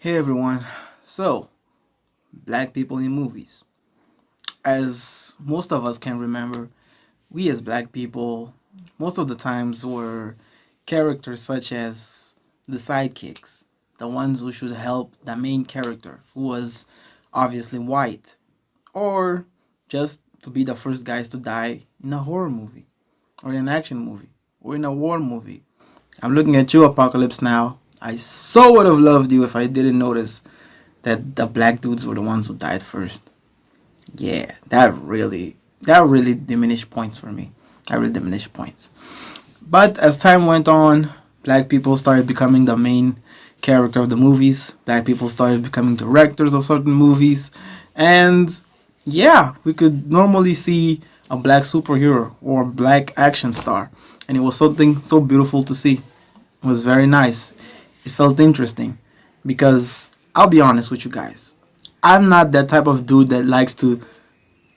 Hey everyone. So, black people in movies. As most of us can remember, we as black people, most of the times were characters such as the sidekicks, the ones who should help the main character, who was obviously white, or just to be the first guys to die in a horror movie, or in an action movie, or in a war movie. I'm looking at you, Apocalypse Now. I so would have loved you if I didn't notice that the black dudes were the ones who died first. Yeah, that really diminished points for me. That really diminished points. But as time went on, black people started becoming the main character of the movies. Black people started becoming directors of certain movies. And yeah, we could normally see a black superhero or black action star. And it was something so beautiful to see. It was very nice. It felt interesting because I'll be honest with you guys. I'm not that type of dude that likes to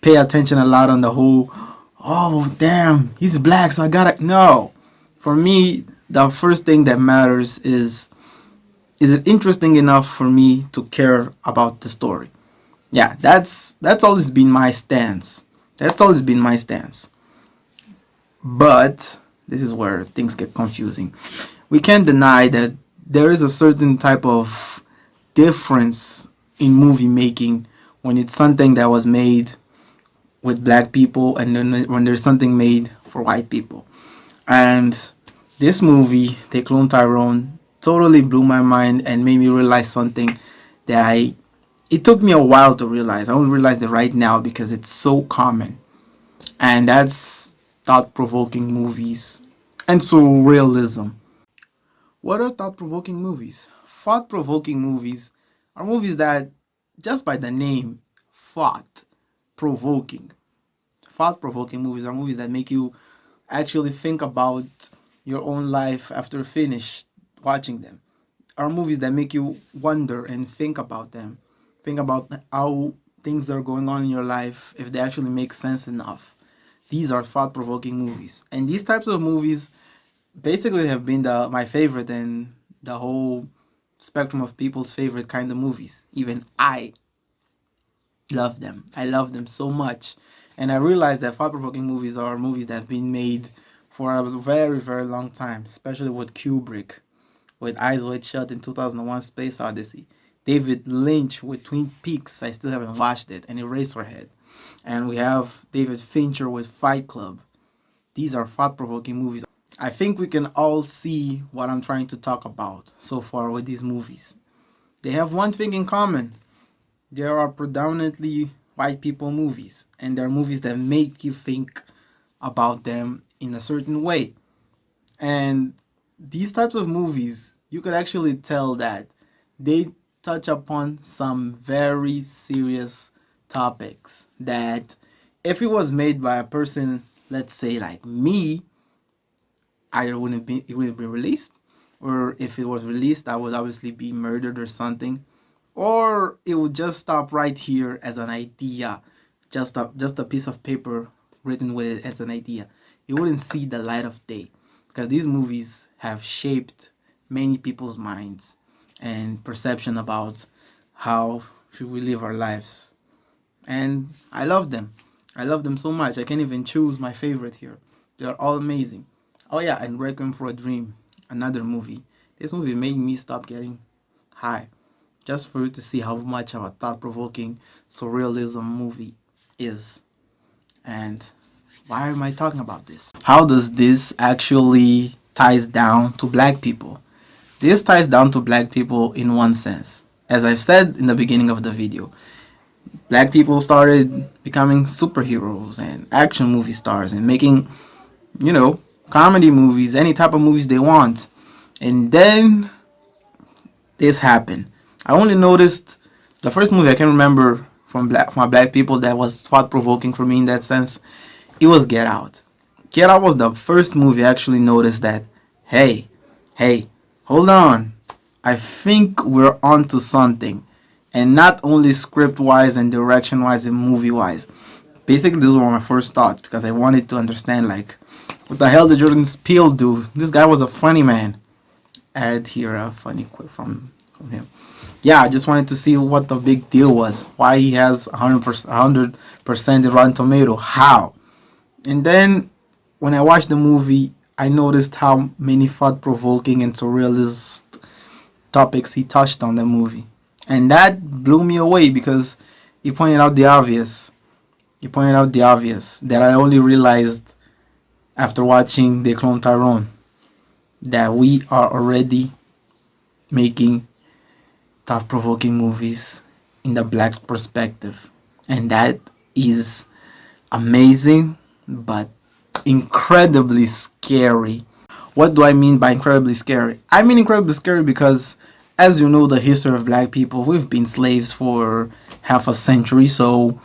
pay attention a lot on the whole, oh, damn, he's black, so I gotta. No. For me, the first thing that matters is it interesting enough for me to care about the story? Yeah, that's always been my stance. That's always been my stance. But this is where things get confusing. We can't deny that there is a certain type of difference in movie making when it's something that was made with black people and then when there's something made for white people. And this movie, They Clone Tyrone, totally blew my mind and made me realize something that it took me a while to realize. I only realized it right now because it's so common. And that's thought-provoking movies and surrealism. What are thought-provoking movies? Thought-provoking movies are movies that, just by the name, thought-provoking. Thought-provoking movies are movies that make you actually think about your own life after finished watching them. Are movies that make you wonder and think about them. Think about how things are going on in your life, if they actually make sense enough. These are thought-provoking movies. And these types of movies basically have been my favorite in the whole spectrum of people's favorite kind of movies. Even I love them. I love them so much. And I realized that thought-provoking movies are movies that have been made for a very, very long time, especially with Kubrick, with Eyes Wide Shut in 2001 Space Odyssey. David Lynch with Twin Peaks, I still haven't watched it, and Eraserhead. And we have David Fincher with Fight Club. These are thought-provoking movies. I think we can all see what I'm trying to talk about so far with these movies. They have one thing in common. There are predominantly white people movies, and they're movies that make you think about them in a certain way. And these types of movies, you could actually tell that they touch upon some very serious topics that if it was made by a person, let's say like me, it wouldn't be released. Or if it was released, I would obviously be murdered or something. Or it would just stop right here as an idea, just a piece of paper written with it as an idea. It wouldn't see the light of day because these movies have shaped many people's minds and perception about how should we live our lives. And I love them. I love them so much. I can't even choose my favorite here. They're all amazing. Oh yeah, and Requiem for a Dream, another movie. This movie made me stop getting high just for you to see how much of a thought-provoking surrealism movie is. And why am I talking about this? How does this actually ties down to black people? This ties down to black people in one sense. As I said in the beginning of the video, black people started becoming superheroes and action movie stars and making, comedy movies, any type of movies they want. And then this happened. I only noticed the first movie I can remember from black people that was thought provoking for me in that sense. It was Get Out. Get Out was the first movie I actually noticed that, hey, hold on. I think we're onto something. And not only script wise and direction wise and movie wise. Basically, those were my first thoughts because I wanted to understand, like, what the hell did Jordan Peele do? This guy was a funny man. I had here a funny quote from from him. Yeah, I just wanted to see what the big deal was. Why he has 100% in Rotten Tomato. How? And then when I watched the movie, I noticed how many thought-provoking and surrealist topics he touched on the movie. And that blew me away because he pointed out the obvious. He pointed out the obvious that I only realized after watching They Clone Tyrone, that we are already making thought-provoking movies in the black perspective. And that is amazing, but incredibly scary. What do I mean by incredibly scary? I mean incredibly scary because, as you know, the history of black people, we've been slaves for half a century. So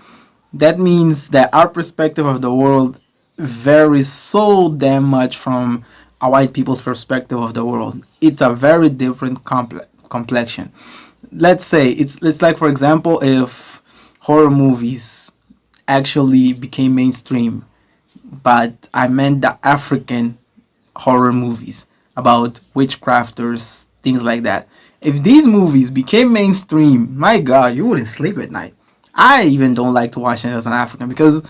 that means that our perspective of the world varies so damn much from a white people's perspective of the world. It's a very different complexion. Let's say it's like, for example, if horror movies actually became mainstream, but I meant the African horror movies about witchcrafters, things like that. If these movies became mainstream, my God, you wouldn't sleep at night. I even don't like to watch it as an African because,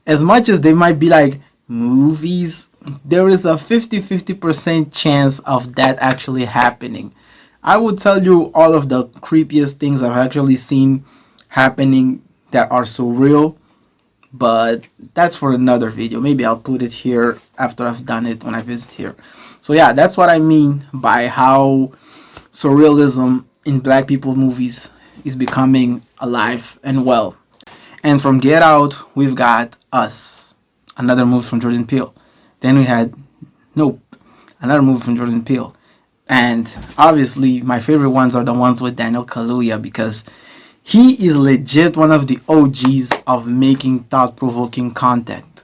as much as they might be like movies, there is a 50-50% chance of that actually happening. I would tell you all of the creepiest things I've actually seen happening that are so real, but that's for another video. Maybe I'll put it here after I've done it when I visit here. So yeah, that's what I mean by how surrealism in black people movies is becoming alive and well. And from Get Out, we've got Us, another movie from Jordan Peele. Then we had Nope, another movie from Jordan Peele. And obviously, my favorite ones are the ones with Daniel Kaluuya because he is legit one of the OGs of making thought-provoking content.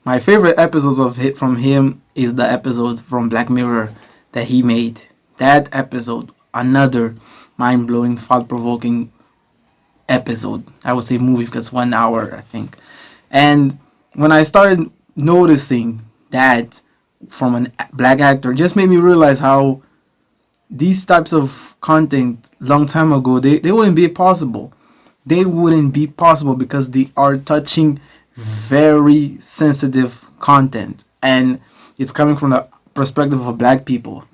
My favorite episodes of hit from him is the episode from Black Mirror that he made. That episode, another mind-blowing, thought-provoking episode. I would say movie because 1 hour, I think. And when I started noticing that from a black actor, just made me realize how these types of content long time ago, they wouldn't be possible. They wouldn't be possible because they are touching very sensitive content, and it's coming from the perspective of black people.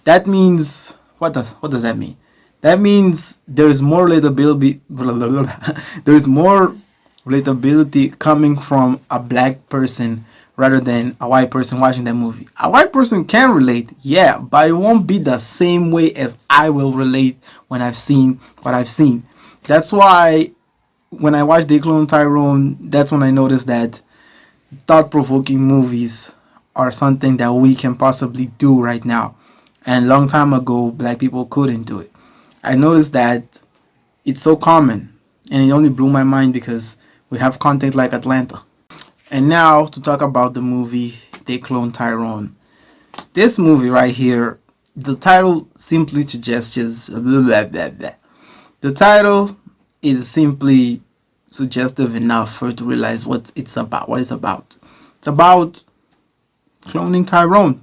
That means what does that mean? That means there's more relatability. There's more relatability coming from a black person rather than a white person watching that movie. A white person can relate, yeah, but it won't be the same way as I will relate when I've seen what I've seen. That's why when I watched They Clone Tyrone, that's when I noticed that thought-provoking movies are something that we can possibly do right now. And a long time ago, black people couldn't do it. I noticed that it's so common, and it only blew my mind because we have content like Atlanta. And now to talk about the movie They Clone Tyrone. This movie right here, the title simply suggests blah, blah, blah, blah. The title is simply suggestive enough for you to realize what it's about. It's about cloning Tyrone.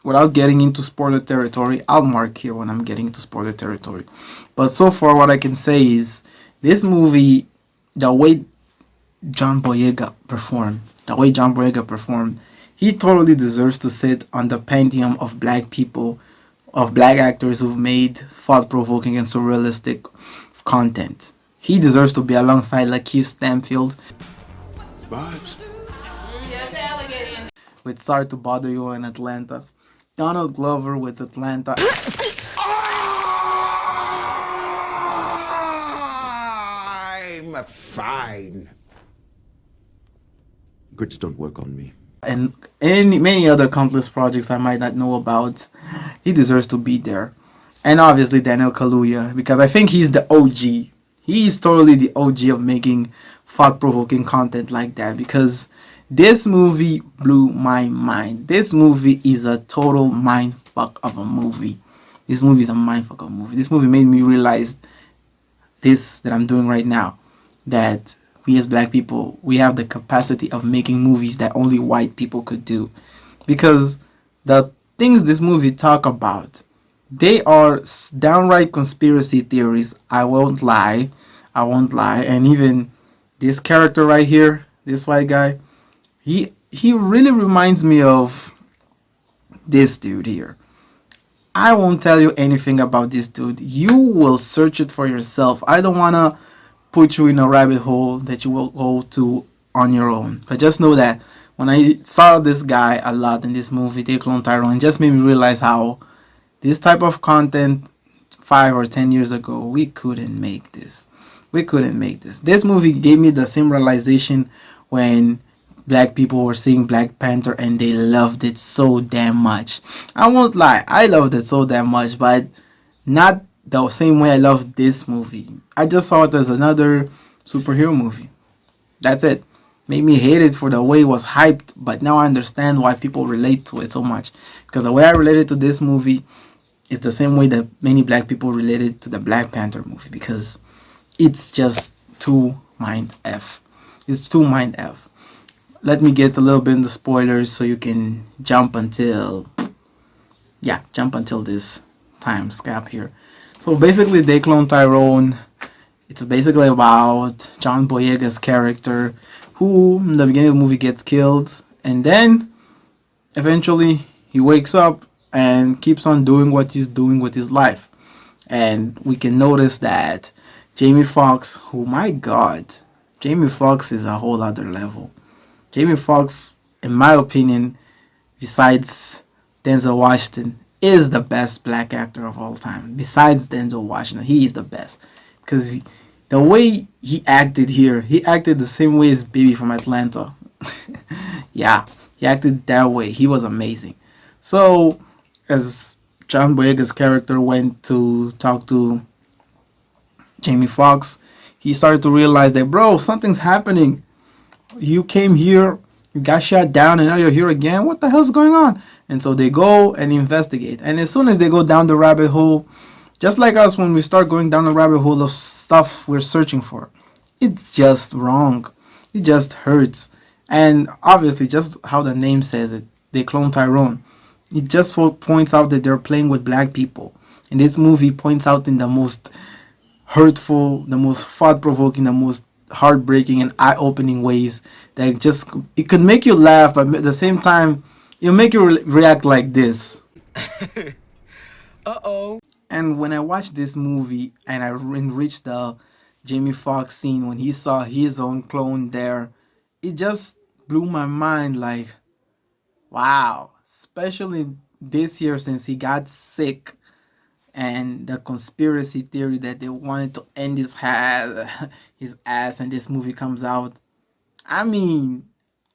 Without getting into spoiler territory, I'll mark here when I'm getting into spoiler territory. But so far, what I can say is this movie, the way John Boyega performed, he totally deserves to sit on the pantheon of black people, of black actors who've made thought-provoking and surrealistic content. He deserves to be alongside Lakeith Stanfield with Sorry to Bother You in Atlanta, Donald Glover with Atlanta, I'm fine. Grits don't work on me. and many other countless projects I might not know about. He deserves to be there. And obviously Daniel Kaluuya, because I think he's the OG. He's totally the OG of making thought-provoking content like that, because this movie blew my mind. This movie is a total mindfuck of a movie. This movie is a mindfuck of a movie. This movie made me realize this that I'm doing right now, that we as black people, we have the capacity of making movies that only white people could do. Because the things this movie talk about, They are downright conspiracy theories. I won't lie. I won't lie. And even this character right here, this white guy, he really reminds me of this dude here. I won't tell you anything about this dude. You will search it for yourself. I don't want to put you in a rabbit hole that you will go to on your own. But just know that when I saw this guy a lot in this movie, Take Clone Tyrone, it just made me realize how this type of content 5 or 10 years ago, we couldn't make this. We couldn't make this. This movie gave me the same realization when black people were seeing Black Panther and they loved it so damn much. I won't lie, I loved it so damn much, but not the same way I loved this movie. I just saw it as another superhero movie. That's it. Made me hate it for the way it was hyped, but now I understand why people relate to it so much. Because the way I related to this movie is the same way that many black people related to the Black Panther movie, because it's just too mind F. It's too mind F. Let me get a little bit into spoilers so you can jump until this time gap here. So basically, they clone Tyrone. It's basically about John Boyega's character, who in the beginning of the movie gets killed, and then eventually he wakes up and keeps on doing what he's doing with his life. And we can notice that Jamie Foxx, who, my God, Jamie Foxx is a whole other level. Jamie Foxx, in my opinion, besides Denzel Washington, is the best black actor of all time. Besides Denzel Washington, he is the best. Because the way he acted here, he acted the same way as Baby from Atlanta. Yeah, he acted that way. He was amazing. So, as John Boyega's character went to talk to Jamie Foxx, he started to realize that, bro, something's happening. You came here, you got shot down, and now you're here again. What the hell's going on? And so they go and investigate. And as soon as they go down the rabbit hole, just like us when we start going down the rabbit hole of stuff we're searching for, it's just wrong. It just hurts. And obviously, just how the name says it, they clone Tyrone. It just points out that they're playing with black people. And this movie points out in the most hurtful, the most thought-provoking, the most heartbreaking and eye-opening ways that just, it could make you laugh, but at the same time, it'll make you react like this. Uh-oh. And when I watched this movie and I enriched the Jamie Foxx scene when he saw his own clone there, it just blew my mind like, wow. Especially this year since he got sick and the conspiracy theory that they wanted to end his ass and this movie comes out. I mean,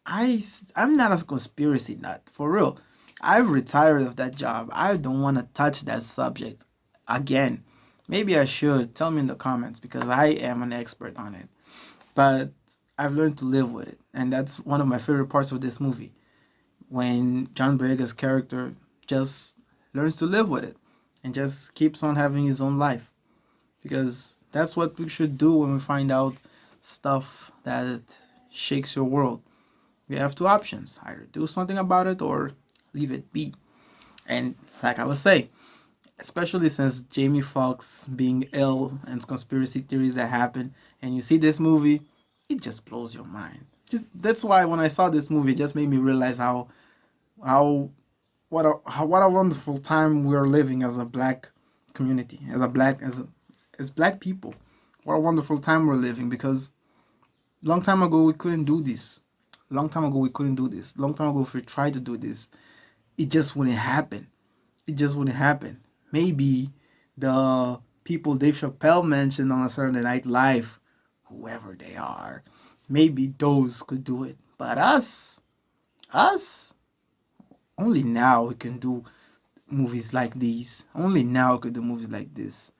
I'm not a conspiracy nut, for real. I've retired of that job. I don't want to touch that subject again. Maybe I should. Tell me in the comments because I am an expert on it. But I've learned to live with it. And that's one of my favorite parts of this movie. When John Boyega's character just learns to live with it and just keeps on having his own life. Because that's what we should do when we find out stuff that shakes your world. We have two options: either do something about it or leave it be. And like I was saying, especially since Jamie Foxx being ill and conspiracy theories that happen, and you see this movie, it just blows your mind. Just that's why when I saw this movie, it just made me realize what a wonderful time we are living as a black community, as black people. What a wonderful time we're living, because long time ago we couldn't do this. Long time ago we couldn't do this. Long time ago if we tried to do this, it just wouldn't happen. It just wouldn't happen. Maybe the people Dave Chappelle mentioned on a Saturday Night Live, whoever they are, maybe those could do it. But us, only now we can do movies like these. Only now we can do movies like this.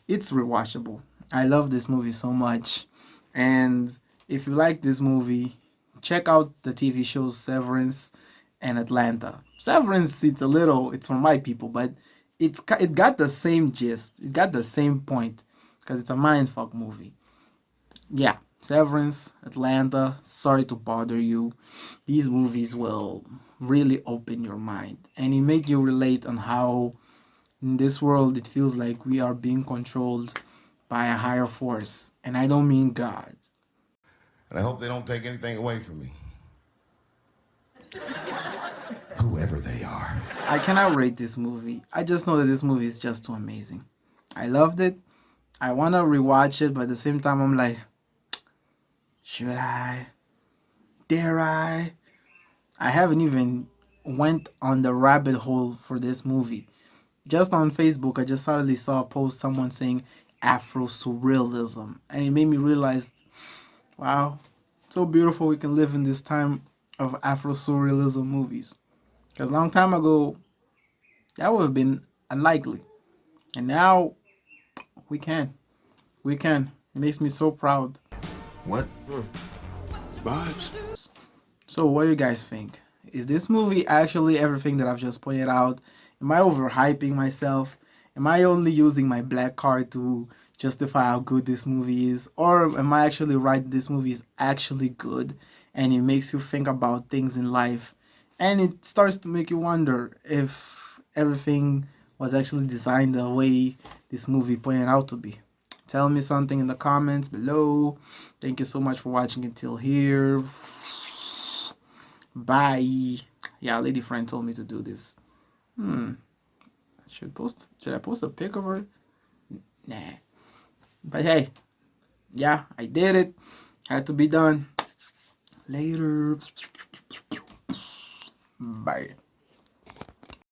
It's rewatchable. I love this movie so much. And if you like this movie, check out the TV shows Severance and Atlanta. Severance, it's for my people, but it got the same gist. It got the same point because it's a mindfuck movie. Yeah, Severance, Atlanta, sorry to bother you. These movies will really open your mind and it make you relate on how In this world, it feels like we are being controlled by a higher force. And I don't mean God. And I hope they don't take anything away from me. Whoever they are. I cannot rate this movie. I just know that this movie is just too amazing. I loved it. I want to rewatch it, but at the same time, I'm like, should I? Dare I? I haven't even went on the rabbit hole for this movie. Just on Facebook, I just suddenly saw a post, someone saying Afro surrealism, and it made me realize, wow, so beautiful we can live in this time of Afro surrealism movies. Because a long time ago, that would have been unlikely, and now we can. We can. It makes me so proud. What? Vibes. So, what do you guys think? Is this movie actually everything that I've just pointed out? Am I overhyping myself? Am I only using my black card to justify how good this movie is? Or am I actually right that this movie is actually good and it makes you think about things in life? And it starts to make you wonder if everything was actually designed the way this movie pointed out to be. Tell me something in the comments below. Thank you so much for watching until here. Bye. Yeah, a lady friend told me to do this. Should I post a pic of her? Nah. But hey, yeah, I did it. Had to be done. Later. Bye.